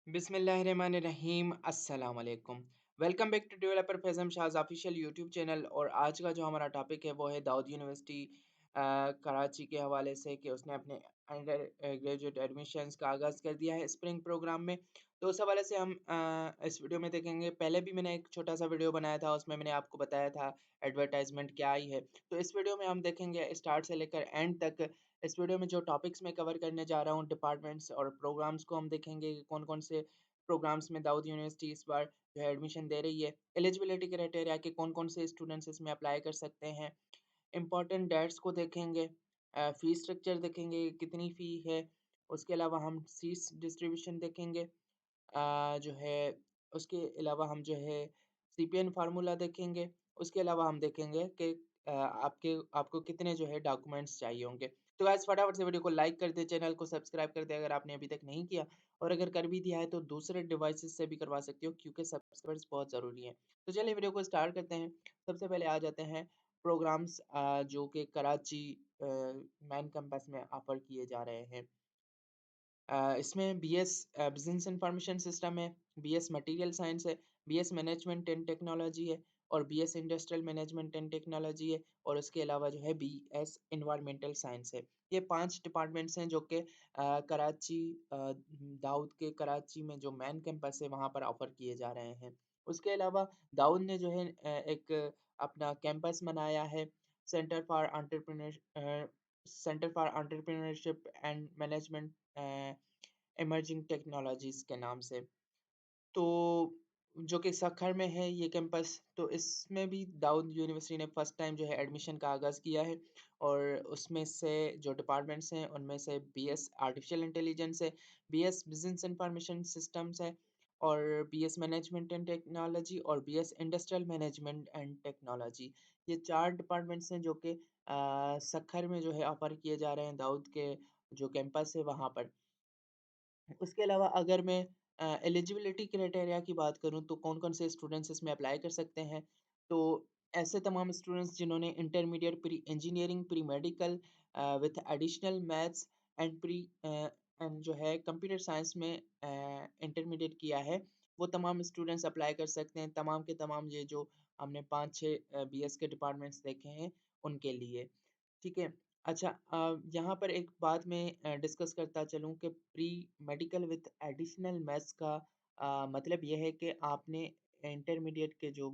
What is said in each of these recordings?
बिस्मिल्लाहिर्रहमानिर्रहीम अस्सलाम वालेकुम। Welcome back to developer Faizam Shahz official YouTube channel. और आज का जो हमारा टॉपिक है वो है दाऊद यूनिवर्सिटी कराची के हवाले से कि उसने अपने अंडर ग्रेजुएट एडमिशन्स का आगाज़ कर दिया है स्प्रिंग प्रोग्राम में। तो उस हवाले से हम इस वीडियो में देखेंगे। पहले भी मैंने एक छोटा सा वीडियो बनाया था, उसमें मैंने आपको बताया था एडवर्टाइजमेंट क्या आई है। तो इस वीडियो में हम देखेंगे स्टार्ट से लेकर एंड तक। इस वीडियो में जो टॉपिक्स मैं कवर करने जा रहा हूँ, डिपार्टमेंट्स और प्रोग्राम्स को हम देखेंगे कि कौन कौन से प्रोग्राम्स में दाऊद यूनिवर्सिटी इस बार जो है एडमिशन दे रही है। एलिजिबिलिटी क्राइटेरिया के कौन कौन से स्टूडेंट्स इसमें अप्लाई कर सकते हैं। इम्पॉर्टेंट डेट्स को देखेंगे। फ़ी स्ट्रक्चर देखेंगे कितनी फ़ी है। उसके अलावा हम सीट्स डिस्ट्रीब्यूशन देखेंगे। जो है उसके अलावा हम जो है सीपीएन फार्मूला देखेंगे। उसके अलावा हम देखेंगे कि आपको कितने जो है डॉक्यूमेंट्स चाहिए होंगे। तो गाइस फटाफट से वीडियो को लाइक कर दें, चैनल को सब्सक्राइब कर दें अगर आपने अभी तक नहीं किया। और अगर कर भी दिया है तो दूसरे डिवाइसेस से भी करवा सकते हो, क्योंकि सब्सक्राइबर्स बहुत ज़रूरी हैं। तो चलिए वीडियो को स्टार्ट करते हैं। सबसे पहले आ जाते हैं प्रोग्राम्स जो कि कराची मेन कैंपस में ऑफर किए जा रहे हैं। इसमें बीएस बिज़नेस इंफॉर्मेशन सिस्टम है, बीएस मटेरियल साइंस है, बीएस मैनेजमेंट एंड टेक्नोलॉजी है और BS industrial management and technology है। और उसके अलावा जो है बीएस एनवायरमेंटल साइंस है। ये 5 डिपार्टमेंट्स हैं जो कि कराची दाऊद के कराची में जो मेन कैंपस है वहाँ पर ऑफ़र किए जा रहे हैं। उसके अलावा दाऊद ने जो है एक अपना कैंपस बनाया है, centre for entrepreneurship and management emerging technologies के नाम से। तो जो कि सखर में है ये कैंपस। तो इसमें भी दाऊद यूनिवर्सिटी ने फर्स्ट टाइम जो है एडमिशन का आगाज़ किया है। और उसमें से जो डिपार्टमेंट्स हैं उनमें से बीएस आर्टिफिशियल इंटेलिजेंस है, बीएस बिज़नेस इंफॉर्मेशन सिस्टम्स है और बीएस मैनेजमेंट एंड टेक्नोलॉजी और BS industrial management and technology. ये 4 डिपार्टमेंट्स हैं जो कि सखर में जो है ऑफ़र किए जा रहे हैं दाऊद के जो कैंपस है वहाँ पर। उसके अलावा अगर मैं एलिजिबिलिटी क्राइटेरिया की बात करूँ तो कौन-कौन से स्टूडेंट्स इसमें अप्लाई कर सकते हैं। तो ऐसे तमाम स्टूडेंट्स जिन्होंने intermediate pre engineering, pre medical with additional maths and and जो है कंप्यूटर साइंस में इंटरमीडिएट किया है, वो तमाम स्टूडेंट्स अप्लाई कर सकते हैं। तमाम के तमाम ये जो हमने 5-6 बीएस के डिपार्टमेंट्स देखे हैं, उनके लिए। ठीक है। अच्छा, यहाँ पर एक बात मैं डिस्कस करता चलूँ कि pre medical with additional maths का मतलब ये है कि आपने इंटरमीडिएट के जो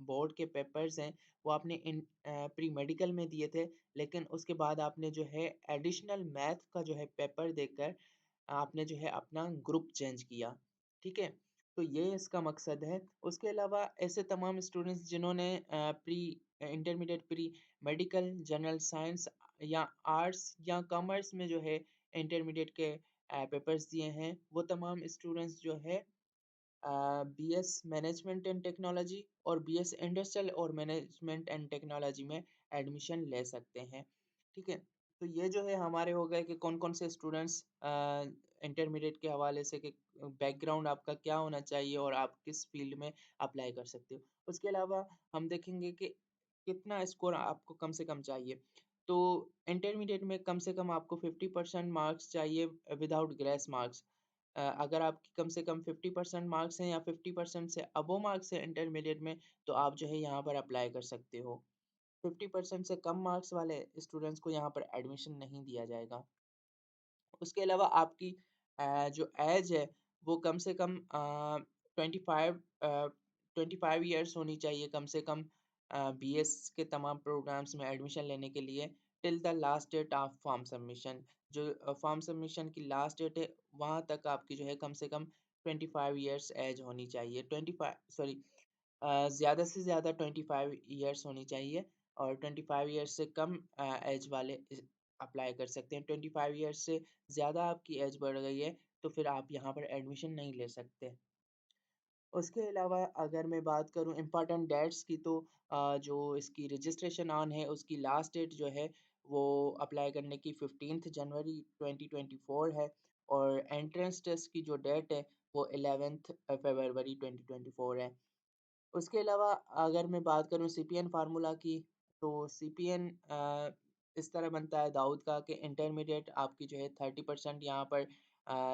बोर्ड के पेपर्स हैं वो आपने प्री मेडिकल में दिए थे, लेकिन उसके बाद आपने जो है एडिशनल मैथ का जो है पेपर देकर आपने जो है अपना ग्रुप चेंज किया। ठीक है? तो ये इसका मकसद है। उसके अलावा ऐसे तमाम स्टूडेंट्स जिन्होंने pre intermediate pre medical, general science या आर्ट्स या कॉमर्स में जो है इंटरमीडिएट के पेपर्स दिए हैं, वो तमाम स्टूडेंट्स जो है बीएस मैनेजमेंट एंड टेक्नोलॉजी और बीएस इंडस्ट्रियल और मैनेजमेंट एंड टेक्नोलॉजी में एडमिशन ले सकते हैं। ठीक है? तो ये जो है हमारे हो गए कि कौन-कौन से स्टूडेंट्स इंटरमीडिएट के हवाले से कि बैकग्राउंड आपका क्या होना चाहिए और आप किस फील्ड में अप्लाई कर सकते हो। उसके अलावा हम देखेंगे कि कितना स्कोर आपको कम से कम चाहिए। तो इंटरमीडिएट में कम से कम आपको 50% मार्क्स चाहिए विदाउट ग्रेस मार्क्स। अगर आपकी कम से कम 50% मार्क्स हैं या 50% से अबोव मार्क्स हैं इंटरमीडिएट में, तो आप जो है यहाँ पर अप्लाई कर सकते हो। 50% से कम मार्क्स वाले स्टूडेंट्स को यहाँ पर एडमिशन नहीं दिया जाएगा। उसके अलावा आपकी जो ऐज है वो कम से कम 25 25 इयर्स होनी चाहिए कम से कम बीएस के तमाम प्रोग्राम्स में एडमिशन लेने के लिए till the last date of form submission. जो फॉर्म सबमिशन की लास्ट डेट है वहाँ तक आपकी जो है कम से कम 25 इयर्स एज होनी चाहिए। 25 सॉरी ज़्यादा से ज़्यादा 25 इयर्स होनी चाहिए और 25 इयर्स से कम एज वाले अप्लाई कर सकते हैं। 25 इयर्स से ज़्यादा आपकी एज बढ़ गई है तो फिर आप यहाँ पर एडमिशन नहीं ले सकते। उसके अलावा अगर मैं बात करूँ इम्पोर्टेंट डेट्स की तो जो इसकी रजिस्ट्रेशन ऑन है उसकी लास्ट डेट जो है वो अप्लाई करने की 15th जनवरी 2024 है। और एंट्रेंस टेस्ट की जो डेट है वो 11th फरवरी 2024 है। उसके अलावा अगर मैं बात करूँ सीपीएन फार्मूला की, तो सीपीएन इस तरह बनता है दाऊद का कि इंटरमीडिएट आपकी जो है 30% यहाँ पर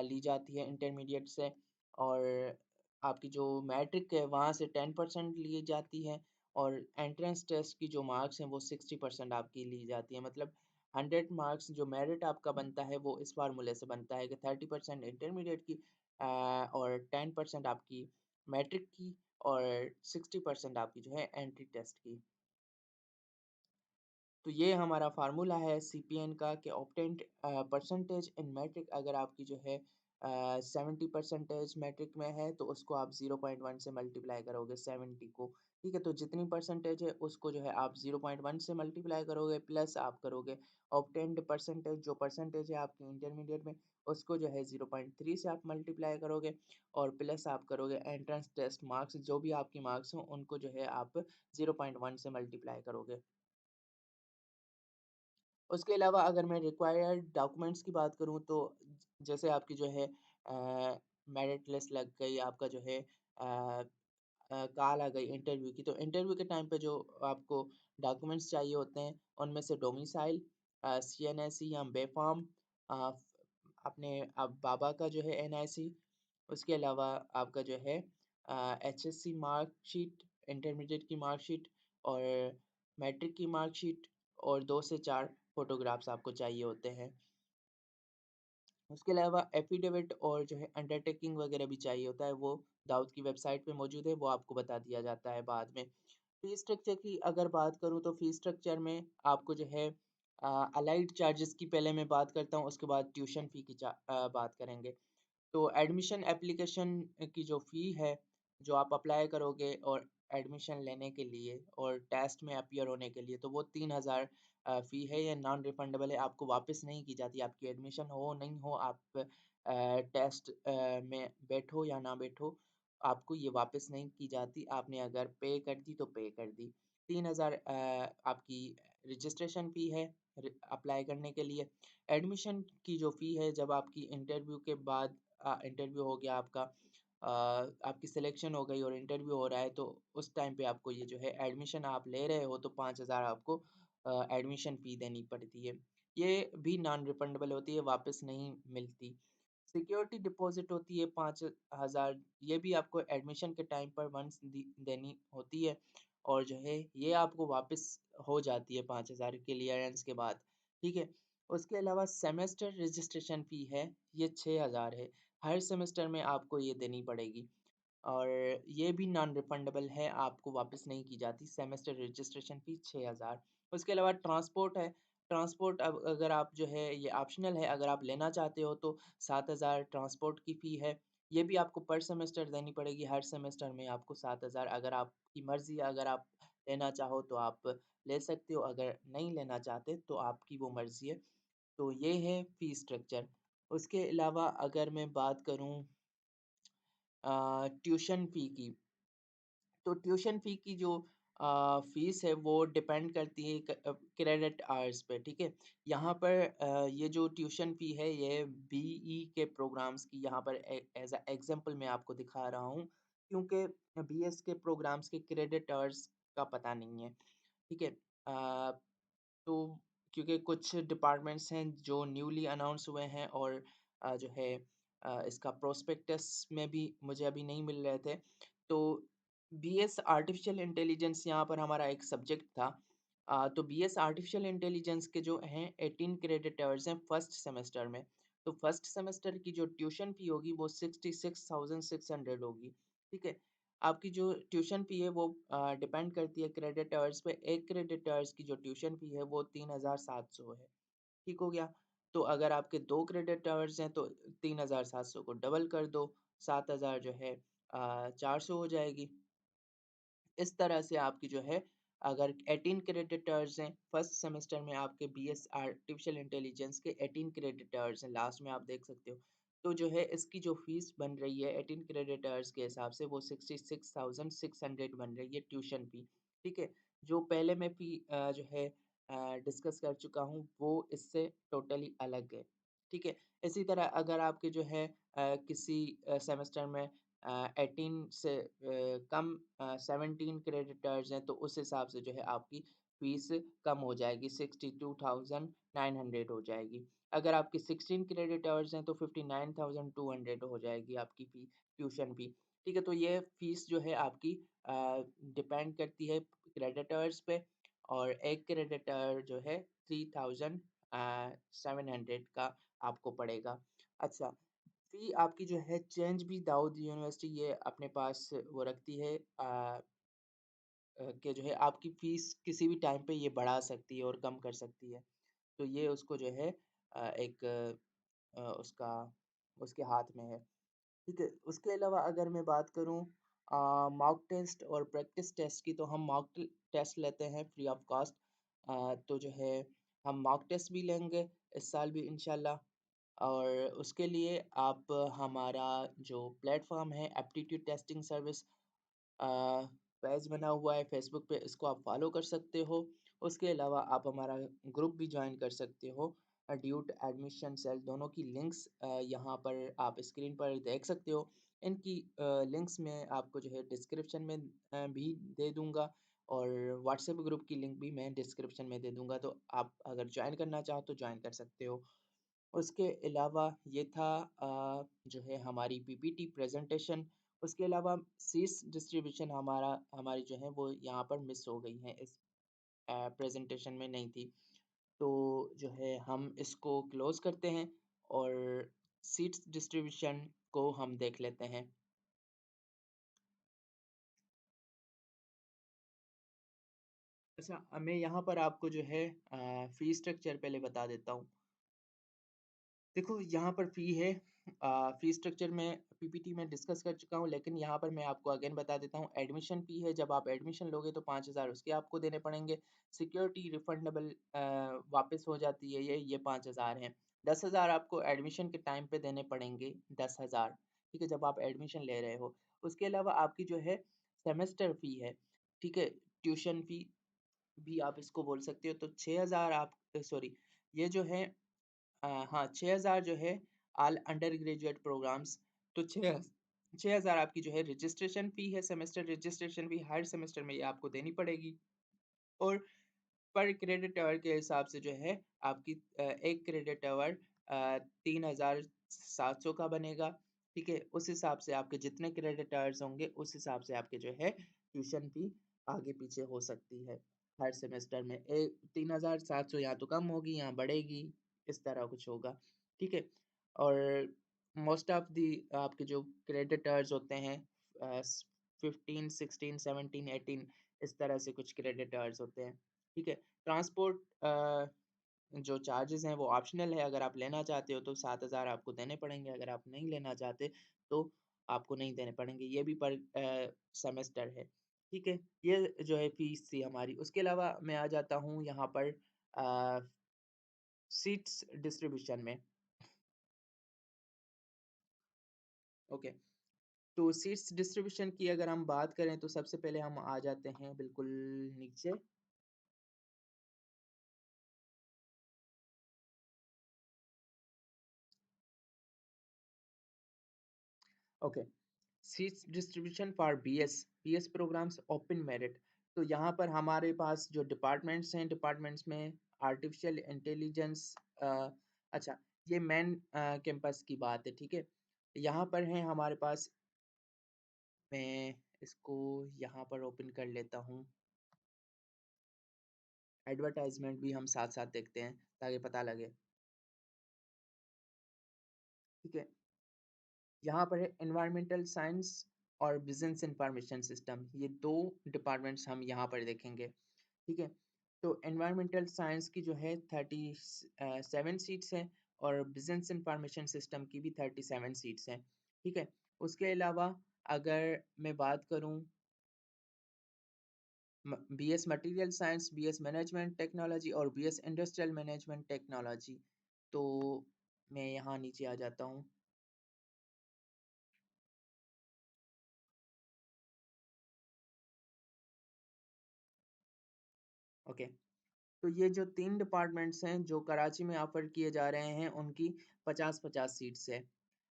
ली जाती है इंटरमीडिएट से। और आपकी जो मैट्रिक है वहाँ से 10% ली जाती है और एंट्रेंस टेस्ट की जो मार्क्स हैं वो 60% आपकी ली जाती है। मतलब 100 मार्क्स जो मेरिट आपका बनता है वो इस फार्मूले से बनता है कि 30% इंटरमीडिएट की और 10% आपकी मैट्रिक की और 60% आपकी जो है एंट्री टेस्ट की। तो ये हमारा फार्मूला है सीपीएन का कि ऑप्टेंड परसेंटेज इन मैट्रिक अगर आपकी जो है 70% मैट्रिक में है तो उसको आप 0.1 से मल्टीप्लाई करोगे 70 को। ठीक है, तो जितनी परसेंटेज है उसको जो है आप 0.1 से मल्टीप्लाई करोगे प्लस आप करोगे ऑप्टेंड परसेंटेज, जो परसेंटेज है आपकी इंटरमीडिएट में उसको जो है 0.3 से आप मल्टीप्लाई करोगे और प्लस आप करोगे एंट्रेंस टेस्ट मार्क्स, जो भी आपकी मार्क्स हों उनको जो है आप 0.1 से मल्टीप्लाई करोगे। उसके अलावा अगर मैं रिक्वायर्ड डॉक्यूमेंट्स की बात करूँ तो जैसे आपकी जो है मेरिट लिस्ट लग गई, आपका जो है कॉल आ गई इंटरव्यू की, तो इंटरव्यू के टाइम पे जो आपको डॉक्यूमेंट्स चाहिए होते हैं उनमें से डोमिसाइल, सीएनएसी या बेफाम, अ, अपने आप बाबा का जो है एनआईसी, उसके अलावा आपका जो है एचएससी मार्कशीट, इंटरमीडिएट की मार्कशीट और मैट्रिक की मार्कशीट और 2 से 4 फ़ोटोग्राफ्स आपको चाहिए होते हैं। उसके अलावा एफ़िडेविट और जो है अंडरटेकिंग वगैरह भी चाहिए होता है, वो दाऊद की वेबसाइट पे मौजूद है, वो आपको बता दिया जाता है बाद में। फ़ीस स्ट्रक्चर की अगर बात करूँ तो फ़ीस स्ट्रक्चर में आपको जो है अलाइड चार्जेस की पहले मैं बात करता हूँ, उसके बाद ट्यूशन फ़ी की बात करेंगे। तो एडमिशन एप्लीकेशन की जो फ़ी है, जो आप अप्लाई करोगे और एडमिशन लेने के लिए और टेस्ट में अपीयर होने के लिए, तो वो 3000 फ़ी है, ये नॉन रिफंडेबल है, आपको वापस नहीं की जाती। आपकी एडमिशन हो, नहीं हो, आप टेस्ट में बैठो या ना बैठो, आपको ये वापस नहीं की जाती। आपने अगर पे कर दी, तो पे कर दी। 3000 आपकी रजिस्ट्रेशन फ़ी है अप्लाई करने के लिए। एडमिशन की जो फ़ी है, जब आपकी इंटरव्यू के बाद इंटरव्यू हो गया आपका, आपकी सिलेक्शन हो गई और इंटरव्यू हो रहा है, तो उस टाइम पे आपको ये जो है एडमिशन आप ले रहे हो तो 5000 आपको एडमिशन फ़ी देनी पड़ती है। ये भी नॉन रिफंडेबल होती है, वापस नहीं मिलती। सिक्योरिटी डिपॉज़िट होती है 5000, ये भी आपको एडमिशन के टाइम पर वंस देनी होती है और जो है ये आपको वापस हो जाती है 5000 क्लियरेंस के बाद। ठीक है? उसके अलावा सेमेस्टर रजिस्ट्रेशन फ़ी है, ये 6000 है। हर सेमेस्टर में आपको ये देनी पड़ेगी और ये भी नॉन रिफंडेबल है, आपको वापस नहीं की जाती। सेमेस्टर रजिस्ट्रेशन फ़ी 6000। उसके अलावा ट्रांसपोर्ट है। ट्रांसपोर्ट अब अगर आप जो है ये ऑप्शनल है, अगर आप लेना चाहते हो तो 7000 ट्रांसपोर्ट की फ़ी है। ये भी आपको पर सेमेस्टर देनी पड़ेगी, हर सेमेस्टर में आपको 7000, अगर आपकी मर्ज़ी है, अगर आप लेना चाहो तो आप ले सकते हो, अगर नहीं लेना चाहते तो आपकी वो मर्ज़ी है। तो ये है फ़ी स्ट्रक्चर। उसके अलावा अगर मैं बात करूँ ट्यूशन फ़ी की, तो ट्यूशन फ़ी की जो फ़ीस है वो डिपेंड करती है क्रेडिट आवर्स पे, ठीक है? यहाँ पर ये जो ट्यूशन फ़ी है ये बीई के प्रोग्राम्स की यहाँ पर एज़ अ एग्ज़ाम्पल मैं आपको दिखा रहा हूँ, क्योंकि बीएस के प्रोग्राम्स के क्रेडिट आवर्स का पता नहीं है, ठीक है? तो क्योंकि कुछ डिपार्टमेंट्स हैं जो न्यूली अनाउंस हुए हैं और जो है इसका प्रोस्पेक्टस में भी मुझे अभी नहीं मिल रहे थे। तो बीएस आर्टिफिशियल इंटेलिजेंस यहाँ पर हमारा एक सब्जेक्ट था। तो बीएस आर्टिफिशियल इंटेलिजेंस के जो हैं 18 क्रेडिट आवर्स हैं फर्स्ट सेमेस्टर में। तो फर्स्ट सेमेस्टर की जो ट्यूशन फ़ी होगी वो 66,600 होगी, ठीक है? आपकी जो ट्यूशन फ़ी है वो डिपेंड करती है क्रेडिट आवर्स पे। 1 क्रेडिट आवर्स की जो ट्यूशन फ़ी है वो 3700 है, ठीक हो गया? तो अगर आपके 2 क्रेडिट आवर्स हैं तो 3700 को डबल कर दो, 7000 जो है 400 हो जाएगी। इस तरह से आपकी जो है अगर 18 क्रेडिट आवर्स हैं फर्स्ट सेमेस्टर में, आपके बीएस आर्टिफिशियल इंटेलिजेंस के 18 क्रेडिट आवर्स हैं, लास्ट में आप देख सकते हो। तो जो है इसकी जो फीस बन रही है 18 क्रेडिट आवर्स के हिसाब से वो 66,600 बन रही है ट्यूशन फी, ठीक है? जो पहले मैं फी जो है डिस्कस कर चुका हूँ वो इससे टोटली अलग है, ठीक है? इसी तरह अगर आपके जो है किसी सेमेस्टर में 18 से कम 17 क्रेडिटर्स हैं तो उस हिसाब से जो है आपकी फीस कम हो जाएगी, 62,900 हो जाएगी। अगर आपके 16 क्रेडिट आवर्स हैं तो 59,200 हो जाएगी आपकी फी, ट्यूशन फी। ठीक है, तो ये फीस जो है आपकी डिपेंड करती है क्रेडिट आवर्स पे, और एक क्रेडिट आवर जो है 3,700 का आपको पड़ेगा। अच्छा, फी आपकी जो है चेंज भी दाऊद यूनिवर्सिटी ये अपने पास वो रखती है कि जो है आपकी फीस किसी भी टाइम पे ये बढ़ा सकती है और कम कर सकती है। तो ये उसको जो है एक उसका उसके हाथ में है। ठीक है, उसके अलावा अगर मैं बात करूँ मॉक टेस्ट और प्रैक्टिस टेस्ट की, तो हम मॉक टेस्ट लेते हैं फ्री ऑफ कॉस्ट। तो जो है हम मॉक टेस्ट भी लेंगे इस साल भी इंशाल्लाह। और उसके लिए आप हमारा जो प्लेटफॉर्म है एप्टीट्यूड टेस्टिंग सर्विस, पेज बना हुआ है फेसबुक पे, इसको आप फॉलो कर सकते हो। उसके अलावा आप हमारा ग्रुप भी ज्वाइन कर सकते हो, ड्यूट एडमिशन सेल, दोनों की लिंक्स यहाँ पर आप स्क्रीन पर देख सकते हो। इनकी लिंक्स मैं आपको जो है डिस्क्रिप्शन में भी दे दूँगा, और व्हाट्सएप ग्रुप की लिंक भी मैं डिस्क्रिप्शन में दे दूँगा, तो आप अगर ज्वाइन करना चाहो तो ज्वाइन कर सकते हो। उसके अलावा ये था जो है हमारी पीपीटी प्रेजेंटेशन। उसके अलावा सीट्स डिस्ट्रीब्यूशन हमारी जो है वो यहाँ पर मिस हो गई है, इस प्रेजेंटेशन में नहीं थी। तो जो है हम इसको क्लोज करते हैं और सीट्स डिस्ट्रीब्यूशन को हम देख लेते हैं। अच्छा, मैं यहाँ पर आपको जो है फी स्ट्रक्चर पहले बता देता हूँ। देखो, यहाँ पर फ़ी है, फ़ी स्ट्रक्चर में पीपीटी में डिस्कस कर चुका हूँ, लेकिन यहाँ पर मैं आपको अगेन बता देता हूँ। एडमिशन फ़ी है, जब आप एडमिशन लोगे तो 5,000 उसके आपको देने पड़ेंगे। सिक्योरिटी रिफंडेबल वापस हो जाती है, ये 5,000 हैं। 10,000 आपको एडमिशन के टाइम पे देने पड़ेंगे, 10,000, ठीक है, जब आप एडमिशन ले रहे हो। उसके अलावा आपकी जो है सेमेस्टर फ़ी है, ठीक है, ट्यूशन फ़ी भी आप इसको बोल सकते हो, तो 6,000 आप सॉरी, ये जो है हाँ, 6,000 जो है ऑल अंडर ग्रेजुएट प्रोग्राम्स, तो 6,000 आपकी जो है रजिस्ट्रेशन फ़ी है, सेमेस्टर रजिस्ट्रेशन फ़ी हर सेमेस्टर में ये आपको देनी पड़ेगी। और पर क्रेडिट आवर के हिसाब से जो है आपकी एक क्रेडिट आवर 3,700 का बनेगा, ठीक है? उस हिसाब से आपके जितने क्रेडिट आवर्स होंगे, उस हिसाब से आपके जो है ट्यूशन फ़ी आगे-पीछे हो सकती है हर सेमेस्टर में। 3,700 या तो कम होगी या बढ़ेगी, इस तरह कुछ होगा, ठीक है? और मोस्ट ऑफ दी आपके जो क्रेडिट आवर्स होते हैं 15, 16, 17, 18, इस तरह से कुछ क्रेडिट आवर्स होते हैं, ठीक है? ट्रांसपोर्ट जो चार्जेस हैं वो ऑप्शनल है, अगर आप लेना चाहते हो तो 7,000 आपको देने पड़ेंगे, अगर आप नहीं लेना चाहते तो आपको नहीं देने पड़ेंगे, ये भी पर सेमेस्टर है, ठीक है? ये जो है फीस थी हमारी। उसके अलावा मैं आ जाता हूँ यहाँ पर सीट्स डिस्ट्रीब्यूशन में। ओके, तो सीट्स डिस्ट्रीब्यूशन की अगर हम बात करें तो सबसे पहले हम आ जाते हैं बिल्कुल नीचे। Okay, seats distribution for BS programmes open merit. तो यहाँ पर हमारे पास जो डिपार्टमेंट्स हैं, डिपार्टमेंट्स में आर्टिफिशियल इंटेलिजेंस, अच्छा, ये मेन कैंपस की बात है, ठीक है? यहाँ पर है हमारे पास, मैं इसको यहाँ पर ओपन कर लेता हूँ। एडवर्टाइजमेंट भी हम साथ साथ देखते हैं ताकि पता लगे, ठीक है? यहाँ पर है एनवायरमेंटल साइंस और बिजनेस इंफॉर्मेशन सिस्टम, ये दो डिपार्टमेंट्स हम यहाँ पर देखेंगे, ठीक है? तो एनवायरमेंटल साइंस की जो है 37 सीट्स हैं, और बिजनेस इंफॉर्मेशन सिस्टम की भी 37 सीट्स हैं, ठीक है? उसके अलावा अगर मैं बात करूँ BS material science, BS management technology और बीएस इंडस्ट्रियल मैनेजमेंट टेक्नोलॉजी, तो मैं यहाँ नीचे आ जाता हूँ। ओके, तो ये जो 3 डिपार्टमेंट्स हैं जो कराची में ऑफ़र किए जा रहे हैं, उनकी 50-50 सीट्स है।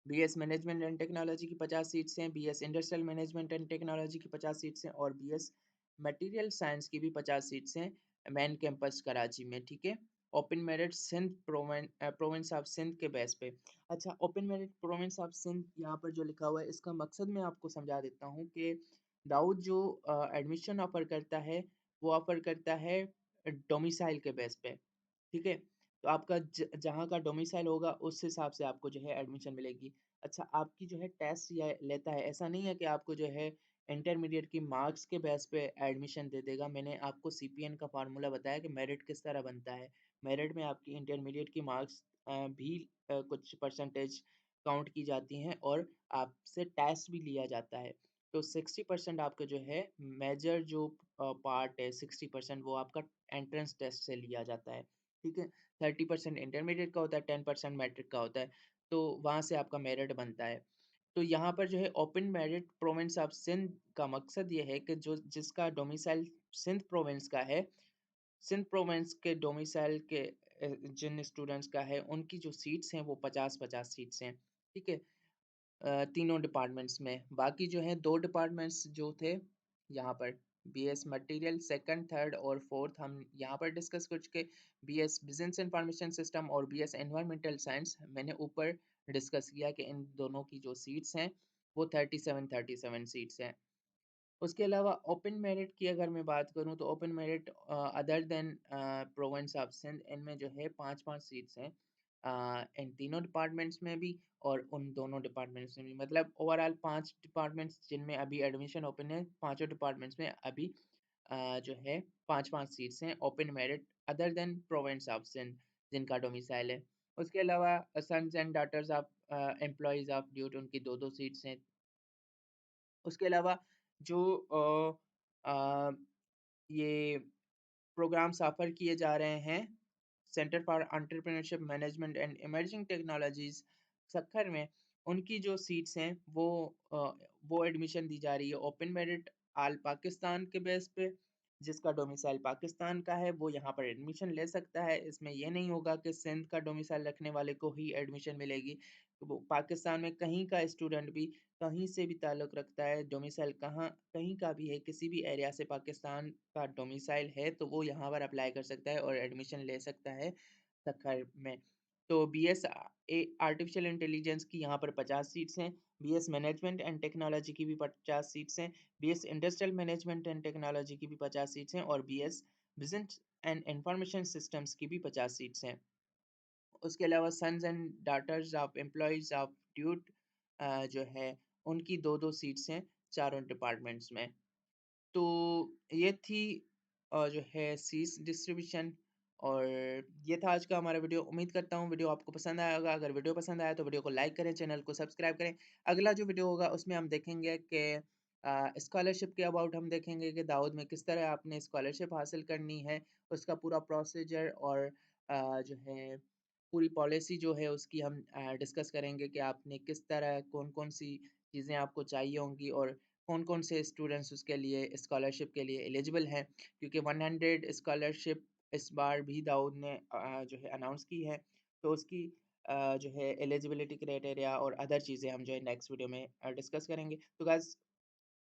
बीएस मैनेजमेंट एंड टेक्नोलॉजी की 50 सीट्स हैं, BS industrial management and technology की 50 सीट्स हैं, और बीएस मटेरियल साइंस की भी 50 सीट्स हैं मेन कैंपस कराची में, ठीक है? Open merit Sindh province of Sindh के बेस पे। अच्छा, open merit province of Sindh यहाँ पर जो लिखा हुआ है इसका मकसद मैं आपको समझा देता हूँ कि दाऊद जो एडमिशन ऑफर करता है वो ऑफर करता है डोमिसाइल के बेस पे। ठीक है, तो आपका जहाँ का डोमिसाइल होगा उस हिसाब से आपको जो है एडमिशन मिलेगी। अच्छा, आपकी जो है टेस्ट या लेता है, ऐसा नहीं है कि आपको जो है इंटरमीडिएट की मार्क्स के बेस पे एडमिशन दे देगा। मैंने आपको सीपीएन का फार्मूला बताया कि मेरिट किस तरह बनता है। मेरिट में आपकी इंटरमीडिएट की मार्क्स भी कुछ परसेंटेज काउंट की जाती हैं और आपसे टेस्ट भी लिया जाता है। तो 60% आपका जो है मेजर जो पार्ट है, 60% वो आपका एंट्रेंस टेस्ट से लिया जाता है। ठीक है, 30% इंटरमीडिएट का होता है, 10% मैट्रिक का होता है। तो वहाँ से आपका मेरिट बनता है। तो यहाँ पर जो है open merit province of Sindh का मकसद ये है कि जो जिसका डोमिसाइल सिंध प्रोविंस का है, सिंध प्रोविंस के डोमिसाइल के जिन स्टूडेंट्स का है उनकी जो सीट्स हैं वो 50-50 सीट्स हैं। ठीक है, तीनों डिपार्टमेंट्स में। बाकी जो है 2 डिपार्टमेंट्स जो थे यहाँ पर, बीएस मटेरियल सेकंड, थर्ड और फोर्थ हम यहाँ पर डिस्कस कर चुके। बीएस बिजनेस इंफॉर्मेशन सिस्टम और बीएस एनवायरमेंटल साइंस मैंने ऊपर डिस्कस किया कि इन दोनों की जो सीट्स हैं वो 37 सीट्स हैं। उसके अलावा ओपन मेरिट की अगर मैं बात करूं तो open merit other than province of Sindh, इनमें जो है 5-5 सीट्स हैं इन तीनों डिपार्टमेंट्स में भी और उन दोनों डिपार्टमेंट्स में भी। मतलब ओवरऑल 5 डिपार्टमेंट्स जिनमें अभी एडमिशन ओपन है, पांचों डिपार्टमेंट्स में अभी जो है 5-5 सीट्स हैं open merit other than province of Sindh जिनका डोमिसाइल है। उसके अलावा sons and daughters of employees of DUET, उनकी 2-2 सीट्स हैं। उसके अलावा जो ये प्रोग्राम्स ऑफर किए जा रहे हैं centre for entrepreneurship management and emerging technologies Sukkur में, उनकी जो सीट्स हैं वो एडमिशन दी जा रही है ओपन मेरिट आल पाकिस्तान के बेस पे। जिसका डोमिसाइल पाकिस्तान का है वो यहाँ पर एडमिशन ले सकता है। इसमें ये नहीं होगा कि सिंध का डोमिसाइल रखने वाले को ही एडमिशन मिलेगी। तो वो पाकिस्तान में कहीं का स्टूडेंट भी कहीं से भी ताल्लुक़ रखता है, डोमिसाइल कहाँ कहीं का भी है, किसी भी एरिया से पाकिस्तान का डोमिसाइल है तो वो यहाँ पर अप्लाई कर सकता है और एडमिशन ले सकता है सक्खर में। तो बीएस आर्टिफिशियल इंटेलिजेंस की यहाँ पर 50 सीट्स हैं, बीएस मैनेजमेंट एंड टेक्नोलॉजी की भी 50 सीट्स हैं, BS industrial management and technology की भी 50 सीट्स हैं और BS business and information systems की भी 50 सीट्स हैं। उसके अलावा sons and daughters of employees of DUET जो है उनकी 2-2 सीट्स हैं चारों डिपार्टमेंट्स में। तो ये थी जो है सीट्स डिस्ट्रीब्यूशन, और ये था आज का हमारा वीडियो। उम्मीद करता हूँ वीडियो आपको पसंद आया होगा। अगर वीडियो पसंद आया तो वीडियो को लाइक करें, चैनल को सब्सक्राइब करें। अगला जो वीडियो होगा उसमें हम देखेंगे कि स्कॉलरशिप के अबाउट हम देखेंगे कि दाऊद में किस तरह आपने स्कॉलरशिप हासिल करनी है, उसका पूरा प्रोसीजर और जो है पूरी पॉलिसी जो है उसकी हम डिस्कस करेंगे कि आपने किस तरह कौन-कौन सी चीज़ें आपको चाहिए होंगी और कौन-कौन से स्टूडेंट्स उसके लिए स्कॉलरशिप के लिए एलिजिबल हैं। क्योंकि 100 स्कॉलरशिप इस बार भी दाऊद ने जो है अनाउंस की है। तो उसकी जो है एलिजिबिलिटी क्राइटेरिया और अदर चीज़ें हम जो है नेक्स्ट वीडियो में डिस्कस करेंगे। तो गाइस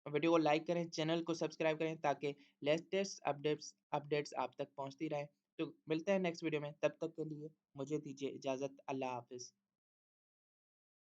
वीडियो को लाइक करें, चैनल को सब्सक्राइब करें ताकि लेटेस्ट अपडेट्स अपडेट्स आप तक पहुंचती रहें। तो मिलते हैं नेक्स्ट वीडियो में, तब तक के लिए मुझे दीजिए इजाज़त। अल्लाह हाफ़िज़।